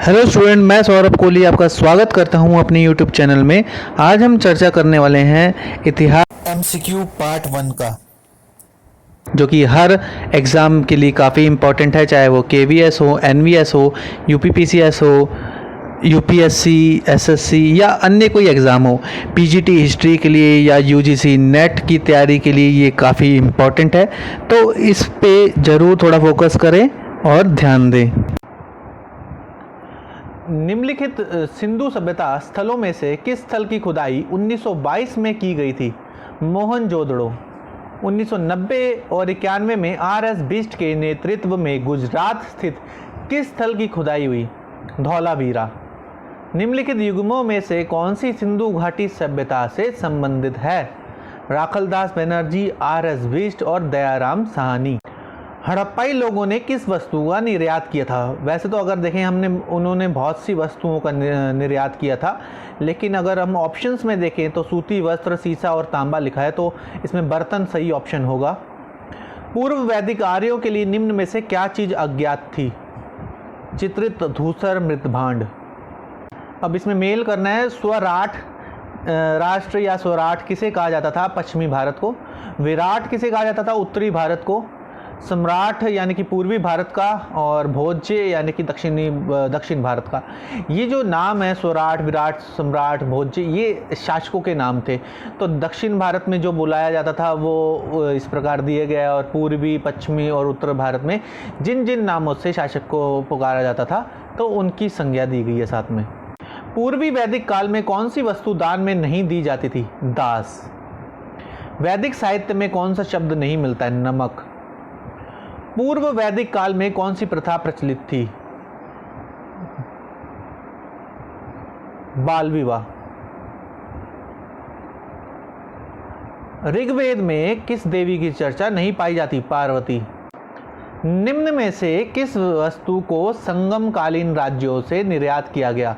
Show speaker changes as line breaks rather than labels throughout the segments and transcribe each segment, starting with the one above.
Hello student, मैं सौरभ कोहली आपका स्वागत करता हूं अपने यूट्यूब चैनल में। आज हम चर्चा करने वाले हैं इतिहास
एमसीक्यू पार्ट 1 का।
जो कि हर एग्ज़ाम के लिए काफ़ी इम्पोर्टेंट है, चाहे वो केवीएस हो, एनवीएस हो, यूपीपीसीएस हो, यूपीएससी, एसएससी या अन्य कोई एग्ज़ाम हो। पीजीटी हिस्ट्री के लिए या यूजीसी नेट की तैयारी के लिए ये काफ़ी इम्पोर्टेंट है, तो इस पे ज़रूर थोड़ा फोकस करें और ध्यान दें। निम्नलिखित सिंधु सभ्यता स्थलों में से किस स्थल की खुदाई 1922 में की गई थी? मोहनजोदड़ो। 1990 और 91 में आर.एस. बिष्ट के नेतृत्व में गुजरात स्थित किस स्थल की खुदाई हुई? धौलावीरा। निम्नलिखित युग्मों में से कौन सी सिंधु घाटी सभ्यता से संबंधित है? राखलदास बनर्जी, आर.एस. बिष्ट और दयाराम साहनी। हड़प्पाई लोगों ने किस वस्तु का निर्यात किया था? वैसे तो अगर देखें उन्होंने बहुत सी वस्तुओं का निर्यात किया था, लेकिन अगर हम ऑप्शंस में देखें तो सूती वस्त्र, सीसा और तांबा लिखा है, तो इसमें बर्तन सही ऑप्शन होगा। पूर्व वैदिक आर्यों के लिए निम्न में से क्या चीज़ अज्ञात थी? चित्रित धूसर मृतभांड। अब इसमें मेल करना है। स्वराट राष्ट्र या स्वराट किसे कहा जाता था? पश्चिमी भारत को। विराट किसे कहा जाता था? उत्तरी भारत को। सम्राट यानी कि पूर्वी भारत का, और भोज्य यानी कि दक्षिण भारत का। ये जो नाम है स्वराट, विराट, सम्राट, भोज्य, ये शासकों के नाम थे। तो दक्षिण भारत में जो बुलाया जाता था वो इस प्रकार दिए गए, और पूर्वी, पश्चिमी और उत्तर भारत में जिन जिन नामों से शासक को पुकारा जाता था तो उनकी संज्ञा दी गई है साथ में। पूर्वी वैदिक काल में कौन सी वस्तु दान में नहीं दी जाती थी? दास। वैदिक साहित्य में कौन सा शब्द नहीं मिलता है? नमक। पूर्व वैदिक काल में कौन सी प्रथा प्रचलित थी? बाल विवाह। ऋग्वेद में किस देवी की चर्चा नहीं पाई जाती? पार्वती। निम्न में से किस वस्तु को संगम कालीन राज्यों से निर्यात किया गया?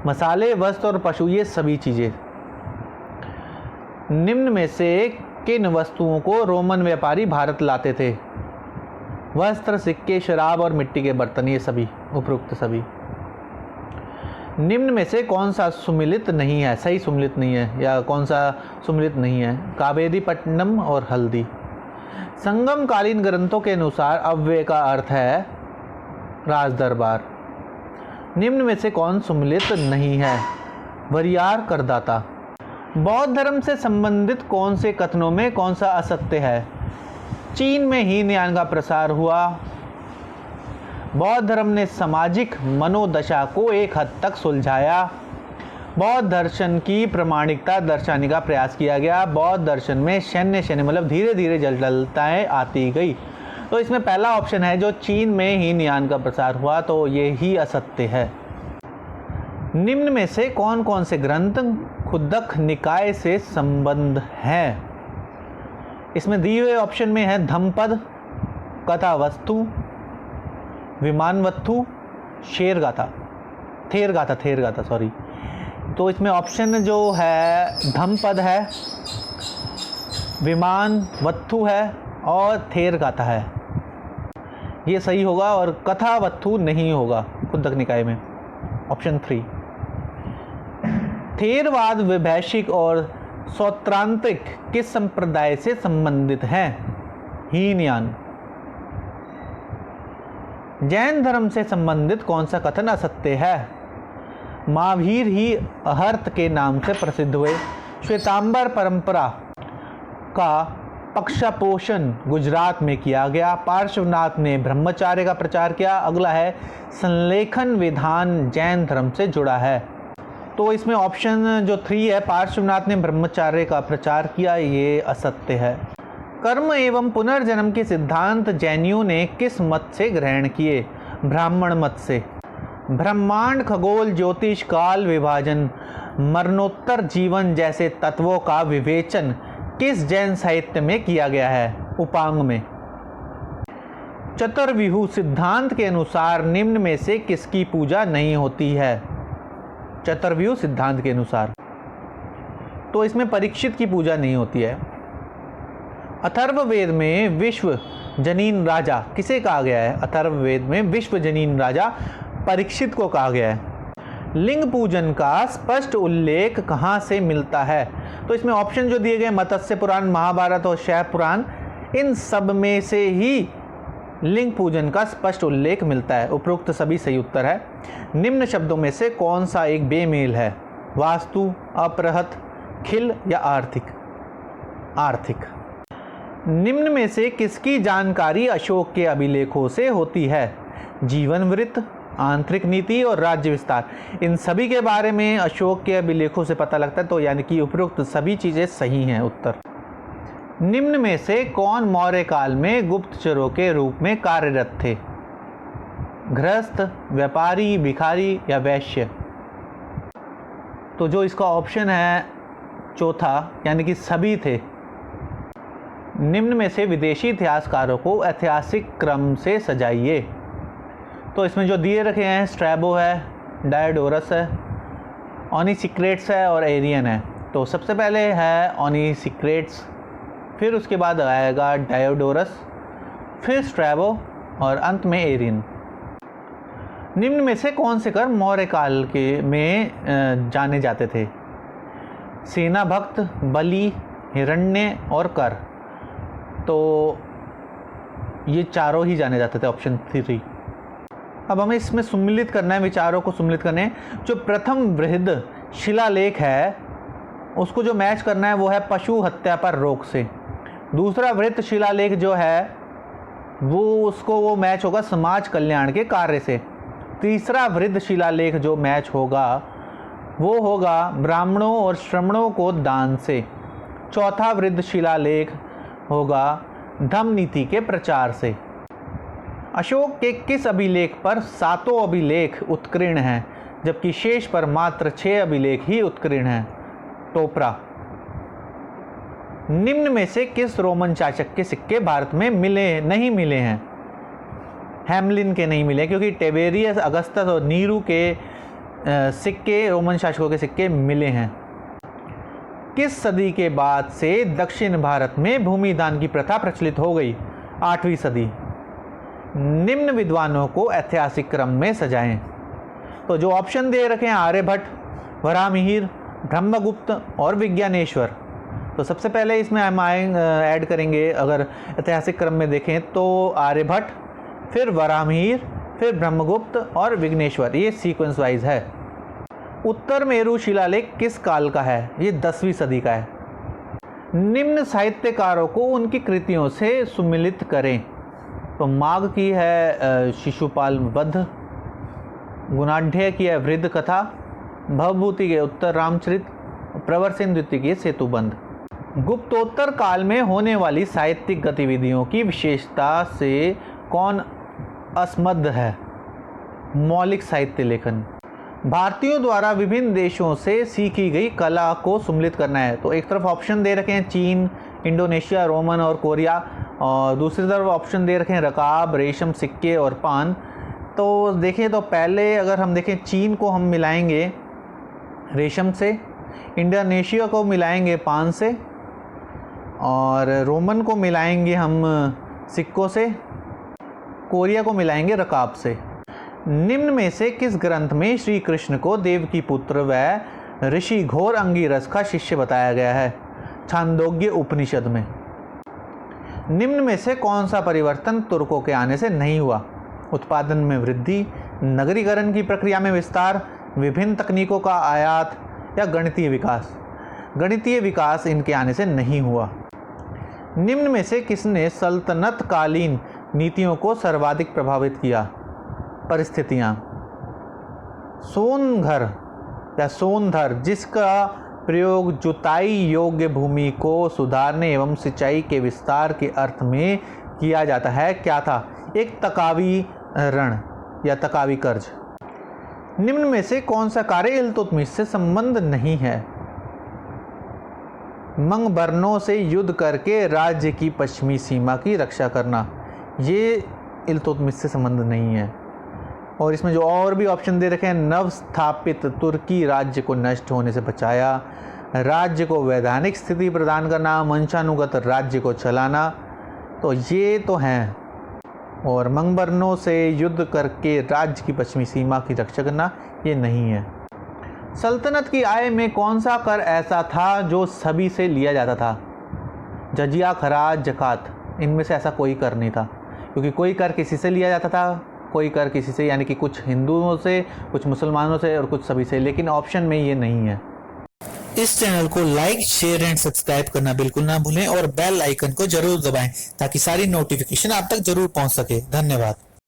मसाले, वस्त्र और पशु, ये सभी चीजें। निम्न में से किन वस्तुओं को रोमन व्यापारी भारत लाते थे? वस्त्र, सिक्के, शराब और मिट्टी के बर्तन, ये सभी, उपरोक्त सभी। निम्न में से कौन सा सुमिलित नहीं है? सही सुमिलित नहीं है, या कौन सा सुमिलित नहीं है? कावेरीपट्टनम और हल्दी। संगम कालीन ग्रंथों के अनुसार अव्यय का अर्थ है राज दरबार। निम्न में से कौन सुमिलित नहीं है? वरियार, करदाता। बौद्ध धर्म से संबंधित कौन से कथनों में कौन सा असत्य है? चीन में हीनयान का प्रसार हुआ। बौद्ध धर्म ने सामाजिक मनोदशा को एक हद तक सुलझाया। बौद्ध दर्शन की प्रामाणिकता दर्शाने का प्रयास किया गया। बौद्ध दर्शन में शून्य मतलब धीरे धीरे जटिलताएं आती गई। तो इसमें पहला ऑप्शन है जो चीन में हीनयान का प्रसार हुआ, तो ये ही असत्य है। निम्न में से कौन कौन से ग्रंथ खुद्दक निकाय से संबंध है? इसमें दिए हुए ऑप्शन में है धम्मपद, कथावस्तु, विमानवत्थु, शेरगाथा, थेरगाथा, सॉरी। तो इसमें ऑप्शन जो है धम्मपद है, विमानवत्थु है और थेरगाथा है, ये सही होगा। और कथावत्थु नहीं होगा खुद्दक निकाय में, ऑप्शन 3। थेरवाद वैभैषिक और सौत्रांतिक किस संप्रदाय से संबंधित है? हीनयान। जैन धर्म से संबंधित कौन सा कथन असत्य है? महावीर ही अहर्त के नाम से प्रसिद्ध हुए। श्वेतांबर परंपरा का पक्षपोषण गुजरात में किया गया। पार्श्वनाथ ने ब्रह्मचार्य का प्रचार किया। अगला है संलेखन विधान जैन धर्म से जुड़ा है। तो इसमें ऑप्शन जो 3 है, पार्श्वनाथ ने ब्रह्मचार्य का प्रचार किया, ये असत्य है। कर्म एवं पुनर्जन्म के सिद्धांत जैनियों ने किस मत से ग्रहण किए? ब्राह्मण मत से। ब्रह्मांड, खगोल, ज्योतिष, काल विभाजन, मरणोत्तर जीवन जैसे तत्वों का विवेचन किस जैन साहित्य में किया गया है? उपांग में। चतुर्व्यूह सिद्धांत के अनुसार निम्न में से किसकी पूजा नहीं होती है? चतुर्व्यूह सिद्धांत के अनुसार तो इसमें परीक्षित की पूजा नहीं होती है। अथर्ववेद में विश्व जनीन राजा किसे कहा गया है? अथर्ववेद में विश्व जनीन राजा परीक्षित को कहा गया है। लिंग पूजन का स्पष्ट उल्लेख कहाँ से मिलता है? तो इसमें ऑप्शन जो दिए गए मत्स्य पुराण, महाभारत और शैव पुराण, इन सब में से ही लिंग पूजन का स्पष्ट उल्लेख मिलता है। उपरोक्त सभी सही उत्तर है। निम्न शब्दों में से कौन सा एक बेमेल है? वास्तु, अपरहत, खिल या आर्थिक? आर्थिक। निम्न में से किसकी जानकारी अशोक के अभिलेखों से होती है? जीवन वृत्त, आंतरिक नीति और राज्य विस्तार। इन सभी के बारे में अशोक के अभिलेखों से पता लगता है, तो यानी कि उपरोक्त सभी चीज़ें सही हैं उत्तर। निम्न में से कौन मौर्य काल में गुप्तचरों के रूप में कार्यरत थे? गृहस्थ, व्यापारी, भिखारी या वैश्य? तो जो इसका ऑप्शन है चौथा, यानी कि सभी थे। निम्न में से विदेशी इतिहासकारों को ऐतिहासिक क्रम से सजाइए। तो इसमें जो दिए रखे हैं स्ट्रैबो है, डायोडोरस है, ओनिसिक्रेट्स है और एरियन है। तो सबसे पहले है ओनिसिक्रेट्स, फिर उसके बाद आएगा डायोडोरस, फिर स्ट्रैबो और अंत में एरियन। निम्न में से कौन से कर मौर्य काल के में जाने जाते थे? सेना भक्त, बलि, हिरण्य और कर। तो ये चारों ही जाने जाते थे, ऑप्शन 3। अब हमें इसमें सम्मिलित करना है, विचारों को सम्मिलित करने हैं। जो प्रथम वृहद शिलालेख है उसको जो मैच करना है वो है पशु हत्या पर रोक से। दूसरा वृहद शिलालेख जो है वो मैच होगा समाज कल्याण के कार्य से। तीसरा वृहद शिलालेख जो मैच होगा वो होगा ब्राह्मणों और श्रमणों को दान से। चौथा वृहद शिलालेख होगा धम्म नीति के प्रचार से। अशोक के किस अभिलेख पर 7 अभिलेख उत्कीर्ण हैं, जबकि शेष पर मात्र 6 अभिलेख ही उत्कीर्ण हैं? टोपरा। निम्न में से किस रोमन शासक के सिक्के भारत में नहीं मिले हैं? हैमलिन के नहीं मिले, क्योंकि टिबेरियस, अगस्टस और नीरू के सिक्के, रोमन शासकों के सिक्के मिले हैं। किस सदी के बाद से दक्षिण भारत में भूमि दान की प्रथा प्रचलित हो गई? 8वीं सदी। निम्न विद्वानों को ऐतिहासिक क्रम में सजाएं। तो जो ऑप्शन दे रखे हैं आर्यभट्ट, वराहमिहिर, ब्रह्मगुप्त और विज्ञानेश्वर। तो सबसे पहले इसमें हम ऐड करेंगे, अगर ऐतिहासिक क्रम में देखें तो आर्यभट्ट, फिर वराहमिहिर, फिर ब्रह्मगुप्त और विघ्नेश्वर। ये सीक्वेंस वाइज है। उत्तर मेरू शिलालेख किस काल का है? ये 10वीं सदी का है। निम्न साहित्यकारों को उनकी कृतियों से सुमिलित करें। तो माघ की है शिशुपाल वध, गुणाढ़्य की है वृद्ध कथा, भवभूति के उत्तर रामचरित, प्रवरसेन द्वितीय की सेतुबंध। गुप्तोत्तर काल में होने वाली साहित्यिक गतिविधियों की विशेषता से कौन असमद्ध है? मौलिक साहित्य लेखन। भारतीयों द्वारा विभिन्न देशों से सीखी गई कला को सम्मिलित करना है। तो एक तरफ ऑप्शन दे रखे हैं चीन, इंडोनेशिया, रोमन और कोरिया, और दूसरी तरफ ऑप्शन दे रखे हैं रकाब, रेशम, सिक्के और पान। तो देखें तो पहले अगर हम देखें चीन को हम मिलाएंगे रेशम से, इंडोनेशिया को मिलाएंगे पान से, और रोमन को मिलाएंगे हम सिक्कों से, कोरिया को मिलाएंगे रकाब से। निम्न में से किस ग्रंथ में श्री कृष्ण को देवकी पुत्र व ऋषि घोर अंगिरस का शिष्य बताया गया है? छांदोग्य उपनिषद में। निम्न में से कौन सा परिवर्तन तुर्कों के आने से नहीं हुआ? उत्पादन में वृद्धि, नगरीकरण की प्रक्रिया में विस्तार, विभिन्न तकनीकों का आयात या गणितीय विकास? गणितीय विकास इनके आने से नहीं हुआ। निम्न में से किसने सल्तनत कालीन नीतियों को सर्वाधिक प्रभावित किया? परिस्थितियाँ। सोनघर या सोनधर, जिसका प्रयोग जुताई योग्य भूमि को सुधारने एवं सिंचाई के विस्तार के अर्थ में किया जाता है, क्या था? एक तकावी ऋण या तकावी कर्ज। निम्न में से कौन सा कार्य इल्तुतमिश से संबंध नहीं है? मंगबर्नों से युद्ध करके राज्य की पश्चिमी सीमा की रक्षा करना, ये इल्तुतमिश से संबंध नहीं है। और इसमें जो और भी ऑप्शन दे रखे हैं, नव स्थापित तुर्की राज्य को नष्ट होने से बचाया, राज्य को वैधानिक स्थिति प्रदान करना, वंशानुगत राज्य को चलाना, तो ये तो हैं। और मंगबरनों से युद्ध करके राज्य की पश्चिमी सीमा की रक्षा करना, ये नहीं है। सल्तनत की आय में कौन सा कर ऐसा था जो सभी से लिया जाता था? जजिया, खराज, जकात, इनमें से ऐसा कोई कर नहीं था, क्योंकि कोई कर किसी से लिया जाता था, कोई कर किसी से, यानी कि कुछ हिंदुओं से, कुछ मुसलमानों से और कुछ सभी से, लेकिन ऑप्शन में ये नहीं है।
इस चैनल को लाइक, शेयर एंड सब्सक्राइब करना बिल्कुल ना भूलें और बेल आइकन को जरूर दबाएं ताकि सारी नोटिफिकेशन आप तक जरूर पहुंच सके। धन्यवाद।